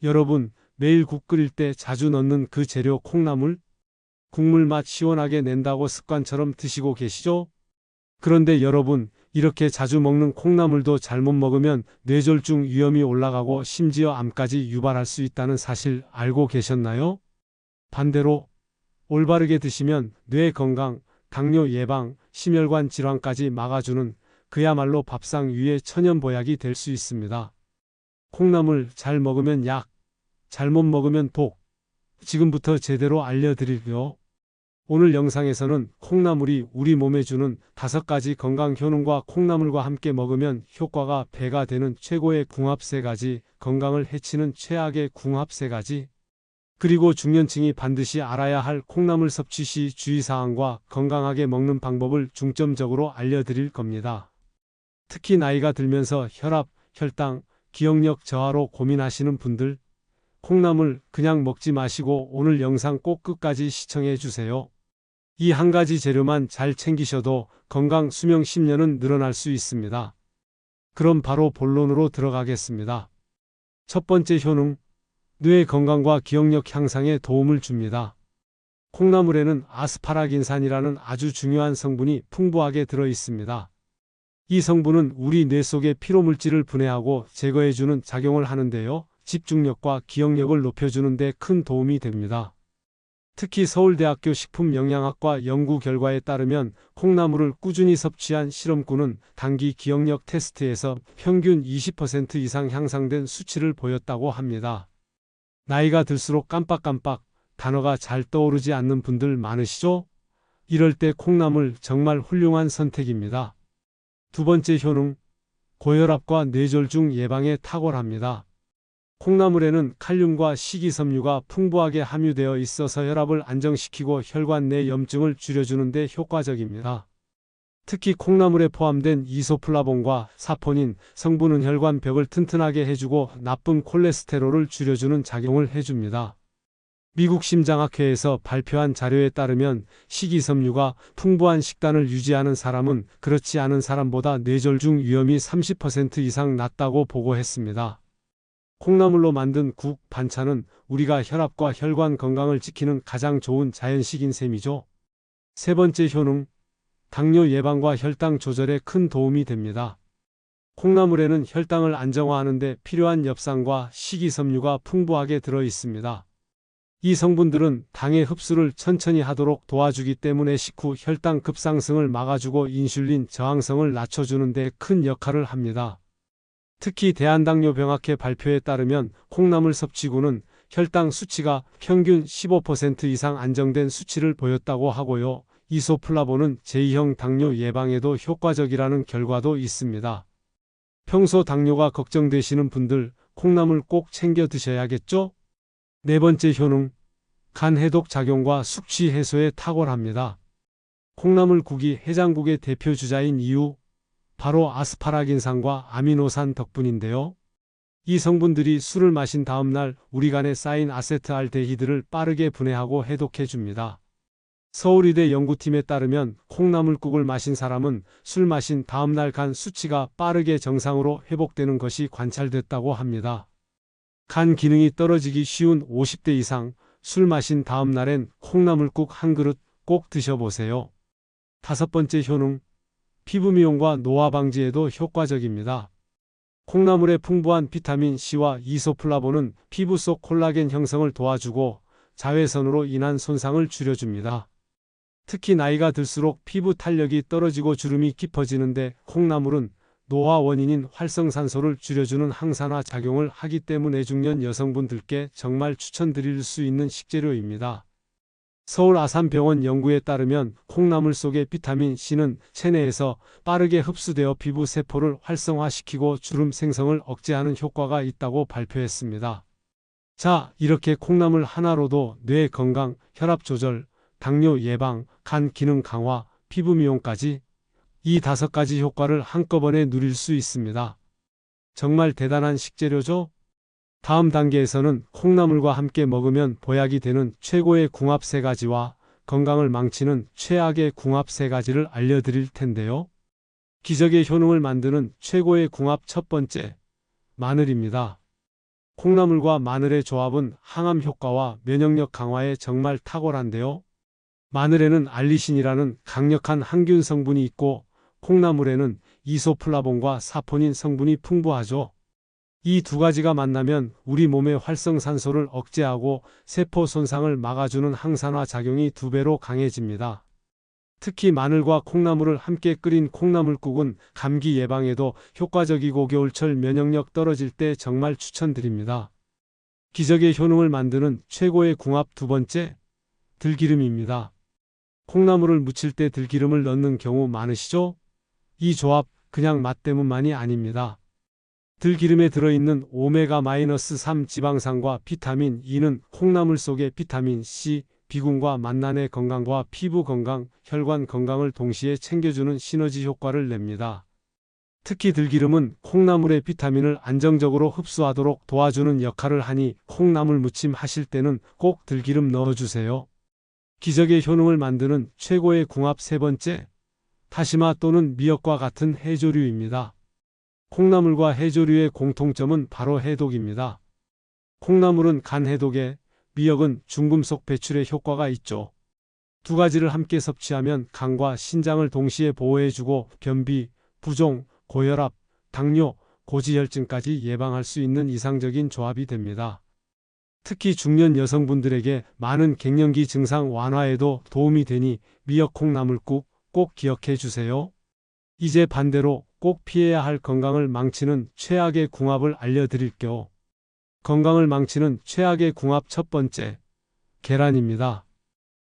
여러분, 매일 국 끓일 때 자주 넣는 그 재료 콩나물? 국물 맛 시원하게 낸다고 습관처럼 드시고 계시죠? 그런데 여러분, 이렇게 자주 먹는 콩나물도 잘못 먹으면 뇌졸중 위험이 올라가고 심지어 암까지 유발할 수 있다는 사실 알고 계셨나요? 반대로 올바르게 드시면 뇌 건강, 당뇨 예방, 심혈관 질환까지 막아주는 그야말로 밥상 위의 천연보약이 될 수 있습니다. 콩나물 잘 먹으면 약, 잘못 먹으면 독. 지금부터 제대로 알려드릴게요. 오늘 영상에서는 콩나물이 우리 몸에 주는 5가지 건강 효능과 콩나물과 함께 먹으면 효과가 배가 되는 최고의 궁합 3가지, 건강을 해치는 최악의 궁합 3가지, 그리고 중년층이 반드시 알아야 할 콩나물 섭취 시 주의사항과 건강하게 먹는 방법을 중점적으로 알려드릴 겁니다. 특히 나이가 들면서 혈압, 혈당, 기억력 저하로 고민하시는 분들, 콩나물 그냥 먹지 마시고 오늘 영상 꼭 끝까지 시청해 주세요. 이 한 가지 재료만 잘 챙기셔도 건강 수명 10년은 늘어날 수 있습니다. 그럼 바로 본론으로 들어가겠습니다. 첫 번째 효능, 뇌 건강과 기억력 향상에 도움을 줍니다. 콩나물에는 아스파라긴산이라는 아주 중요한 성분이 풍부하게 들어 있습니다. 이 성분은 우리 뇌 속의 피로물질을 분해하고 제거해주는 작용을 하는데요. 집중력과 기억력을 높여주는 데 큰 도움이 됩니다. 특히 서울대학교 식품영양학과 연구 결과에 따르면 콩나물을 꾸준히 섭취한 실험군은 단기 기억력 테스트에서 평균 20% 이상 향상된 수치를 보였다고 합니다. 나이가 들수록 깜빡깜빡 단어가 잘 떠오르지 않는 분들 많으시죠? 이럴 때 콩나물 정말 훌륭한 선택입니다. 두 번째 효능, 고혈압과 뇌졸중 예방에 탁월합니다. 콩나물에는 칼륨과 식이섬유가 풍부하게 함유되어 있어서 혈압을 안정시키고 혈관 내 염증을 줄여주는 데 효과적입니다. 특히 콩나물에 포함된 이소플라본과 사포닌 성분은 혈관 벽을 튼튼하게 해주고 나쁜 콜레스테롤을 줄여주는 작용을 해줍니다. 미국 심장학회에서 발표한 자료에 따르면 식이섬유가 풍부한 식단을 유지하는 사람은 그렇지 않은 사람보다 뇌졸중 위험이 30% 이상 낮다고 보고했습니다. 콩나물로 만든 국, 반찬은 우리가 혈압과 혈관 건강을 지키는 가장 좋은 자연식인 셈이죠. 세 번째 효능, 당뇨 예방과 혈당 조절에 큰 도움이 됩니다. 콩나물에는 혈당을 안정화하는 데 필요한 엽산과 식이섬유가 풍부하게 들어 있습니다. 이 성분들은 당의 흡수를 천천히 하도록 도와주기 때문에 식후 혈당 급상승을 막아주고 인슐린 저항성을 낮춰주는 데 큰 역할을 합니다. 특히 대한당뇨병학회 발표에 따르면 콩나물 섭취군은 혈당 수치가 평균 15% 이상 안정된 수치를 보였다고 하고요. 이소플라본은 제2형 당뇨 예방에도 효과적이라는 결과도 있습니다. 평소 당뇨가 걱정되시는 분들, 콩나물 꼭 챙겨 드셔야겠죠? 네 번째 효능, 간 해독 작용과 숙취 해소에 탁월합니다. 콩나물국이 해장국의 대표 주자인 이유, 바로 아스파라긴산과 아미노산 덕분인데요. 이 성분들이 술을 마신 다음 날 우리 간에 쌓인 아세트알데히드를 빠르게 분해하고 해독해 줍니다. 서울의대 연구팀에 따르면 콩나물국을 마신 사람은 술 마신 다음 날 간 수치가 빠르게 정상으로 회복되는 것이 관찰됐다고 합니다. 간 기능이 떨어지기 쉬운 50대 이상, 술 마신 다음 날엔 콩나물국 한 그릇 꼭 드셔보세요. 다섯 번째 효능, 피부 미용과 노화 방지에도 효과적입니다. 콩나물의 풍부한 비타민 C와 이소플라본은 피부 속 콜라겐 형성을 도와주고 자외선으로 인한 손상을 줄여줍니다. 특히 나이가 들수록 피부 탄력이 떨어지고 주름이 깊어지는데 콩나물은 노화 원인인 활성산소를 줄여주는 항산화 작용을 하기 때문에 중년 여성분들께 정말 추천드릴 수 있는 식재료입니다. 서울 아산병원 연구에 따르면 콩나물 속의 비타민 C는 체내에서 빠르게 흡수되어 피부 세포를 활성화시키고 주름 생성을 억제하는 효과가 있다고 발표했습니다. 자, 이렇게 콩나물 하나로도 뇌 건강, 혈압 조절, 당뇨 예방, 간 기능 강화, 피부 미용까지 이 5가지 효과를 한꺼번에 누릴 수 있습니다. 정말 대단한 식재료죠? 다음 단계에서는 콩나물과 함께 먹으면 보약이 되는 최고의 궁합 3가지와 건강을 망치는 최악의 궁합 3가지를 알려드릴 텐데요. 기적의 효능을 만드는 최고의 궁합 첫 번째, 마늘입니다. 콩나물과 마늘의 조합은 항암 효과와 면역력 강화에 정말 탁월한데요. 마늘에는 알리신이라는 강력한 항균 성분이 있고 콩나물에는 이소플라본과 사포닌 성분이 풍부하죠. 이 두 가지가 만나면 우리 몸의 활성산소를 억제하고 세포 손상을 막아주는 항산화 작용이 2배로 강해집니다. 특히 마늘과 콩나물을 함께 끓인 콩나물국은 감기 예방에도 효과적이고 겨울철 면역력 떨어질 때 정말 추천드립니다. 기적의 효능을 만드는 최고의 궁합 2번째, 들기름입니다. 콩나물을 무칠 때 들기름을 넣는 경우 많으시죠? 이 조합 그냥 맛 때문만이 아닙니다. 들기름에 들어있는 오메가-3 지방산과 비타민 E는 콩나물 속의 비타민 C, 비군과 만난의 건강과 피부 건강, 혈관 건강을 동시에 챙겨주는 시너지 효과를 냅니다. 특히 들기름은 콩나물의 비타민을 안정적으로 흡수하도록 도와주는 역할을 하니 콩나물 무침 하실 때는 꼭 들기름 넣어주세요. 기적의 효능을 만드는 최고의 궁합 3번째, 다시마 또는 미역과 같은 해조류입니다. 콩나물과 해조류의 공통점은 바로 해독입니다. 콩나물은 간 해독에, 미역은 중금속 배출에 효과가 있죠. 두 가지를 함께 섭취하면 간과 신장을 동시에 보호해주고 변비, 부종, 고혈압, 당뇨, 고지혈증까지 예방할 수 있는 이상적인 조합이 됩니다. 특히 중년 여성분들에게 많은 갱년기 증상 완화에도 도움이 되니 미역 콩나물국 꼭 기억해 주세요. 이제 반대로 꼭 피해야 할 건강을 망치는 최악의 궁합을 알려드릴게요. 건강을 망치는 최악의 궁합 1번째, 계란입니다.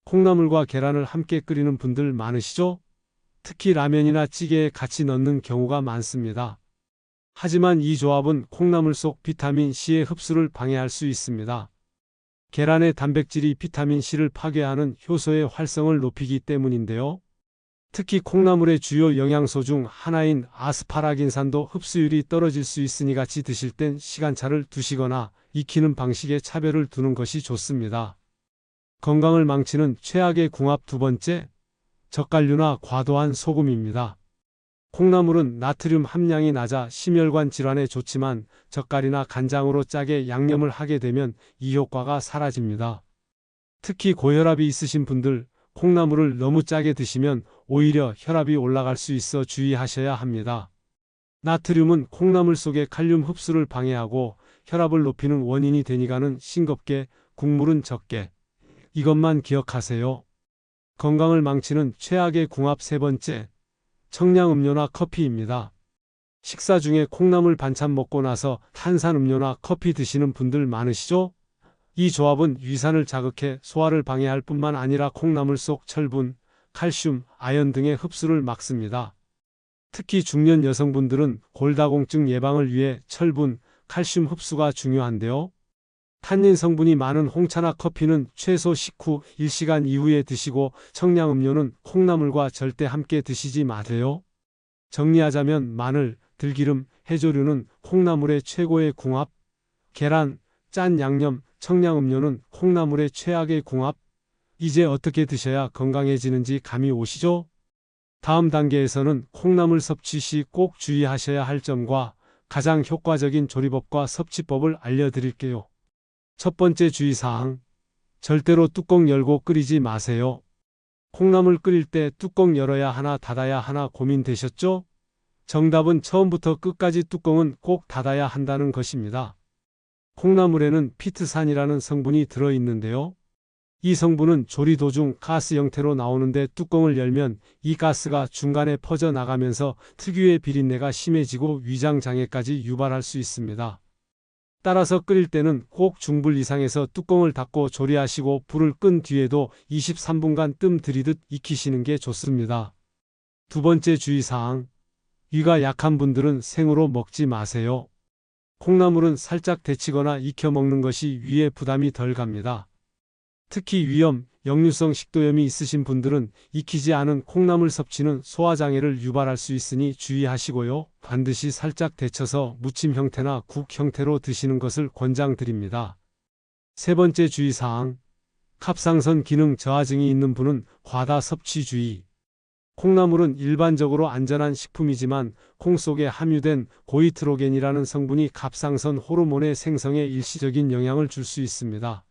콩나물과 계란을 함께 끓이는 분들 많으시죠? 특히 라면이나 찌개에 같이 넣는 경우가 많습니다. 하지만 이 조합은 콩나물 속 비타민 C의 흡수를 방해할 수 있습니다. 계란의 단백질이 비타민 C를 파괴하는 효소의 활성을 높이기 때문인데요. 특히 콩나물의 주요 영양소 중 하나인 아스파라긴산도 흡수율이 떨어질 수 있으니 같이 드실 땐 시간차를 두시거나 익히는 방식에 차별을 두는 것이 좋습니다. 건강을 망치는 최악의 궁합 2번째, 젓갈류나 과도한 소금입니다. 콩나물은 나트륨 함량이 낮아 심혈관 질환에 좋지만 젓갈이나 간장으로 짜게 양념을 하게 되면 이 효과가 사라집니다. 특히 고혈압이 있으신 분들, 콩나물을 너무 짜게 드시면 오히려 혈압이 올라갈 수 있어 주의하셔야 합니다. 나트륨은 콩나물 속의 칼륨 흡수를 방해하고 혈압을 높이는 원인이 되니까는 싱겁게, 국물은 적게. 이것만 기억하세요. 건강을 망치는 최악의 궁합 3번째, 청량음료나 커피입니다. 식사 중에 콩나물 반찬 먹고 나서 탄산음료나 커피 드시는 분들 많으시죠? 이 조합은 위산을 자극해 소화를 방해할 뿐만 아니라 콩나물 속 철분, 칼슘, 아연 등의 흡수를 막습니다. 특히 중년 여성분들은 골다공증 예방을 위해 철분, 칼슘 흡수가 중요한데요. 탄닌 성분이 많은 홍차나 커피는 최소 식후 1시간 이후에 드시고 청량음료는 콩나물과 절대 함께 드시지 마세요. 정리하자면 마늘, 들기름, 해조류는 콩나물의 최고의 궁합, 계란, 짠 양념, 청량음료는 콩나물의 최악의 궁합. 이제 어떻게 드셔야 건강해지는지 감이 오시죠? 다음 단계에서는 콩나물 섭취 시 꼭 주의하셔야 할 점과 가장 효과적인 조리법과 섭취법을 알려드릴게요. 첫 번째 주의사항, 절대로 뚜껑 열고 끓이지 마세요. 콩나물 끓일 때 뚜껑 열어야 하나 닫아야 하나 고민되셨죠? 정답은 처음부터 끝까지 뚜껑은 꼭 닫아야 한다는 것입니다. 콩나물에는 피트산이라는 성분이 들어있는데요. 이 성분은 조리 도중 가스 형태로 나오는데 뚜껑을 열면 이 가스가 중간에 퍼져나가면서 특유의 비린내가 심해지고 위장장애까지 유발할 수 있습니다. 따라서 끓일 때는 꼭 중불 이상에서 뚜껑을 닫고 조리하시고 불을 끈 뒤에도 23분간 뜸 들이듯 익히시는 게 좋습니다. 두 번째 주의사항, 위가 약한 분들은 생으로 먹지 마세요. 콩나물은 살짝 데치거나 익혀 먹는 것이 위에 부담이 덜 갑니다. 특히 위염, 역류성 식도염이 있으신 분들은 익히지 않은 콩나물 섭취는 소화장애를 유발할 수 있으니 주의하시고요. 반드시 살짝 데쳐서 무침 형태나 국 형태로 드시는 것을 권장드립니다. 세 번째 주의사항, 갑상선 기능 저하증이 있는 분은 과다 섭취 주의. 콩나물은 일반적으로 안전한 식품이지만 콩 속에 함유된 고이트로겐이라는 성분이 갑상선 호르몬의 생성에 일시적인 영향을 줄 수 있습니다.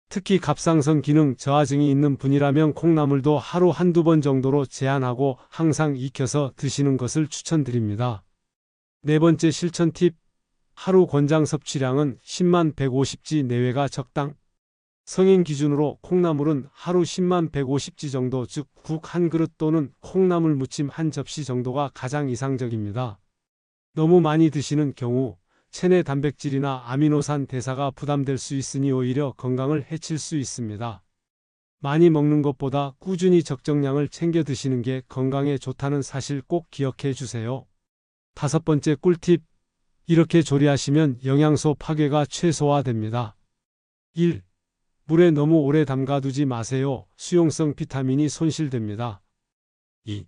특히 갑상선 기능 저하증이 있는 분이라면 콩나물도 하루 한두 번 정도로 제한하고 항상 익혀서 드시는 것을 추천드립니다. 네 번째 실천 팁. 하루 권장 섭취량은 10만 150지 내외가 적당. 성인 기준으로 콩나물은 하루 10만 150지 정도, 즉 국 한 그릇 또는 콩나물 무침 한 접시 정도가 가장 이상적입니다. 너무 많이 드시는 경우 체내 단백질이나 아미노산 대사가 부담될 수 있으니 오히려 건강을 해칠 수 있습니다. 많이 먹는 것보다 꾸준히 적정량을 챙겨 드시는 게 건강에 좋다는 사실 꼭 기억해 주세요. 다섯 번째 꿀팁. 이렇게 조리하시면 영양소 파괴가 최소화됩니다. 1. 물에 너무 오래 담가두지 마세요. 수용성 비타민이 손실됩니다. 2.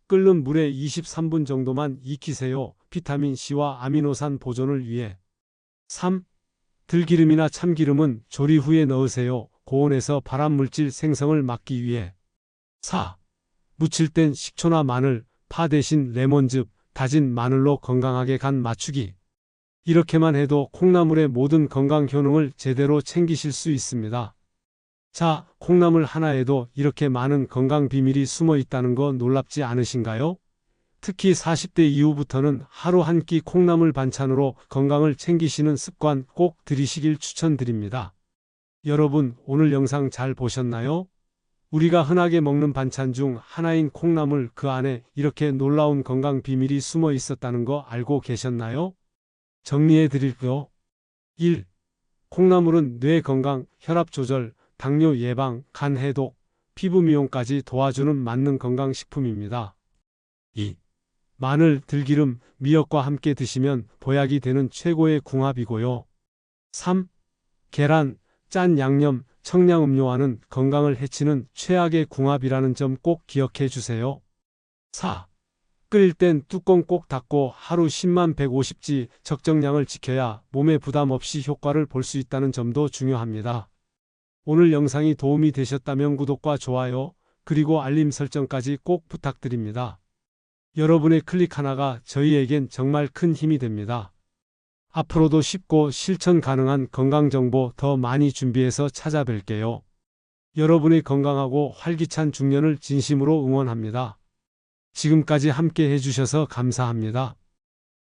끓는 물에 23분 정도만 익히세요. 비타민C와 아미노산 보존을 위해. 3. 들기름이나 참기름은 조리 후에 넣으세요. 고온에서 발암물질 생성을 막기 위해. 4. 무칠 땐 식초나 마늘, 파 대신 레몬즙, 다진 마늘로 건강하게 간 맞추기. 이렇게만 해도 콩나물의 모든 건강 효능을 제대로 챙기실 수 있습니다. 자, 콩나물 하나에도 이렇게 많은 건강 비밀이 숨어 있다는 거 놀랍지 않으신가요? 특히 40대 이후부터는 하루 한 끼 콩나물 반찬으로 건강을 챙기시는 습관 꼭 들이시길 추천드립니다. 여러분, 오늘 영상 잘 보셨나요? 우리가 흔하게 먹는 반찬 중 하나인 콩나물, 그 안에 이렇게 놀라운 건강 비밀이 숨어 있었다는 거 알고 계셨나요? 정리해 드릴게요. 1. 콩나물은 뇌 건강, 혈압 조절, 당뇨 예방, 간 해독, 피부 미용까지 도와주는 만능 건강식품입니다. 2. 마늘, 들기름, 미역과 함께 드시면 보약이 되는 최고의 궁합이고요. 3. 계란, 짠 양념, 청량음료와는 건강을 해치는 최악의 궁합이라는 점 꼭 기억해 주세요. 4. 끓일 땐 뚜껑 꼭 닫고 하루 10만 150지 적정량을 지켜야 몸에 부담 없이 효과를 볼 수 있다는 점도 중요합니다. 오늘 영상이 도움이 되셨다면 구독과 좋아요, 그리고 알림 설정까지 꼭 부탁드립니다. 여러분의 클릭 하나가 저희에겐 정말 큰 힘이 됩니다. 앞으로도 쉽고 실천 가능한 건강정보 더 많이 준비해서 찾아뵐게요. 여러분의 건강하고 활기찬 중년을 진심으로 응원합니다. 지금까지 함께 해주셔서 감사합니다.